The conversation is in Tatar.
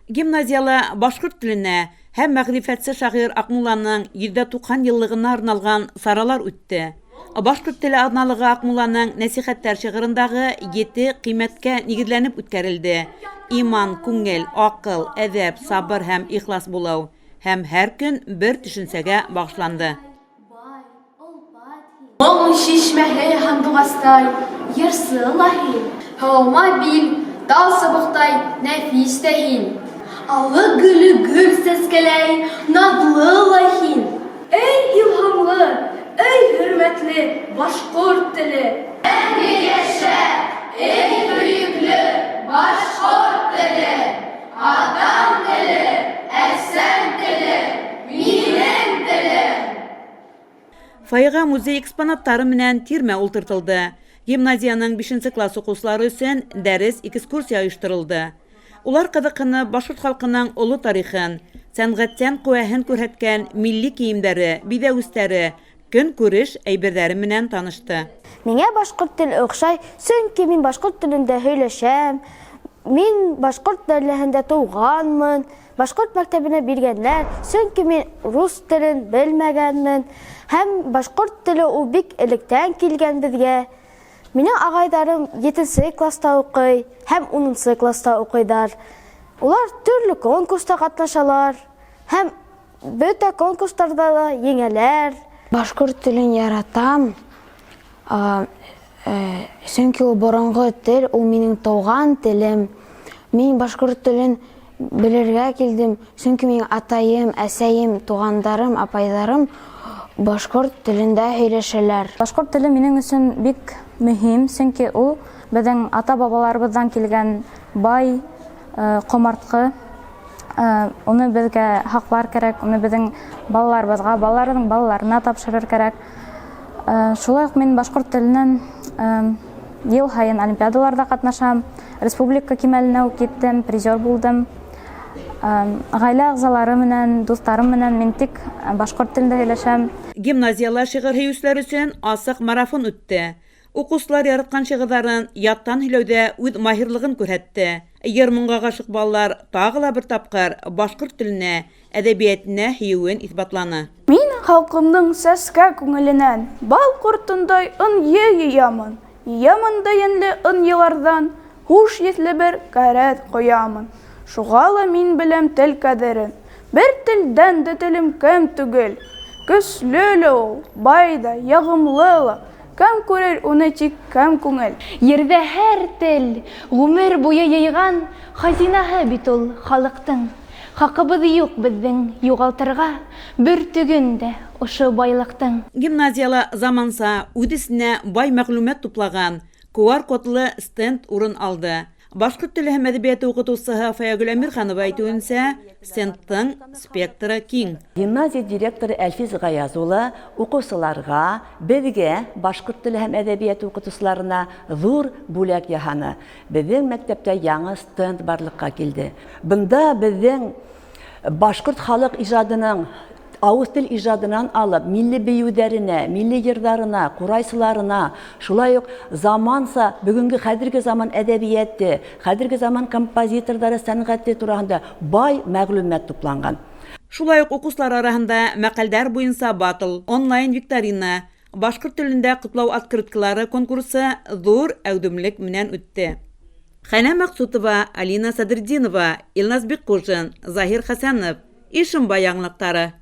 Гимназияла башкорт теленә һәм мәгърифәтсе шагыйрь Акмулланың 190 еллыгына арналган саралар үтте. Башкорт теле аналыгы Акмулланың нәсихәттәр шигырындагы 7 кыйммәткә нигезләнеп үткәрелде. Иман, күңел, акыл, әдәп, сабыр һәм ихлас булу. Һәм һәр көн бер төшенсәгә багышланды. Моң шишмәһе һандугастай, йырсы лаһи, һаума бил, тал сабыктай, нәфис тәһин. Аллы гүлі гүл сәскәләй, надлы лаһин. Эй илһамлы, эй хөрмәтле башкорт теле. Мәңге яшә, эй бөекле башкорт теле. Атам теле, әсән теле, минең телем. Файга музей экспонаттары менән тирмә ултыртылды. Гимназияның 5 класс укучылары өчен дәрес экскурсия оештырылды. Улар кызыкны башкорт халкының олы тарихын, сәнгатьтән куәһен күрһәткән милли киемдәре, бидәүстәре, көн күреш әйберләре менән танышты. Миңа башкорт теле охшай, чөнки мин башкорт телендә һөйләшәм. Мин башкорт даирәсендә туганмын. Башкорт мәктәбенә биргәннәр, чөнки мин рус телен белмәгәнмен. Һәм башкорт теле ул бик электән килгән безгә. Минең агайдарым 7 класста укый, һәм 10 класста укыйдар. Улар төрле конкурста катнашалар, һәм бөтә конкурсларда да еңәләр. Башкорт телен яратам. Чөнки ул борынгы тел, ул минең туган телем. Мин башкорт телен белергә килдем, чөнки минең атайым, әсәем, тугандарым, апайларым башкорт телендә һөйләшәләр. Башкорт теле минең өчен бик мөһим, чөнки ул безнең ата-бабаларыбыздан килгән бай комартқы. Уны безгә хаклар кирәк, уны безнең балаларыбызга, балаларның балаларына тапшырыр кирәк. Шулай ук мин башкорт теленнән ел һайын олимпиадаларда катнашам, республика кимәленә киттем, призер булдым. Гаилә әгъзалары менән, дусларым менән мин тик башкорт телендә һөйләшәм. Гимназияла шигырь һөйүчеләр өчен асык марафон үтте. Укучылар яраткан шигырьләрен яттан һөйләүдә үз маһирлыгын күрһәтте. Йыр-моңга гашык балалар тагы ла бер тапкыр башкорт теленә, әдәбиятына һөюен исбатланы. Мин халкымның сәскә күңеленнән бал куртындай яямын. Ямында янлы елардан хуш есле бер карат коямын. Шугала мин беләм тел кадерен. Бер телдән дә телем кем түгел. Көсле ул, байда, ягымлы. Кем күрер уны тик кем күңел. Ердә һәр тел гомер буе йыйган хазинаһы бит ул халыктың. Хакыбыз юк безнең югалтырга бер түгендә ошо байлыктың. Гимназияла заманса үдисенә бай мәгълүмат туплаган QR-кодлы стенд урын алды. Башкорт теле һәм әдәбияты укытучысы Фаягүл Әмирханова әйтүенчә, стендтың спектры киң. Гимназия директоры Әлфис Гаяз улы укучыларга, безгә башкорт теле һәм әдәбияты укытучыларына зур бүләк яһаны. Безнең мәктәптә яңа стенд барлыкка килде. Бында безнең башкорт халык иҗадының авыз тел иҗадынан алып, милли бейүдәренә, милли йырдарына, курайсыларына, шулай ук заманса, бүгенге хәзерге заман әдәбияты, хәзерге заман композиторлары сәнгате турында бай мәгълүмат тупланган. Шулай ук укучылар арасында мәкаләләр буенча батл, онлайн викторина, башкорт телендә котлау открыткалары конкурсы зур әүдемлек менән үтте. Хәнә Максутова, Алина Садырдинова, Илназ Беккужин, Захир Хәсәнов, Ишембай яңлыктары.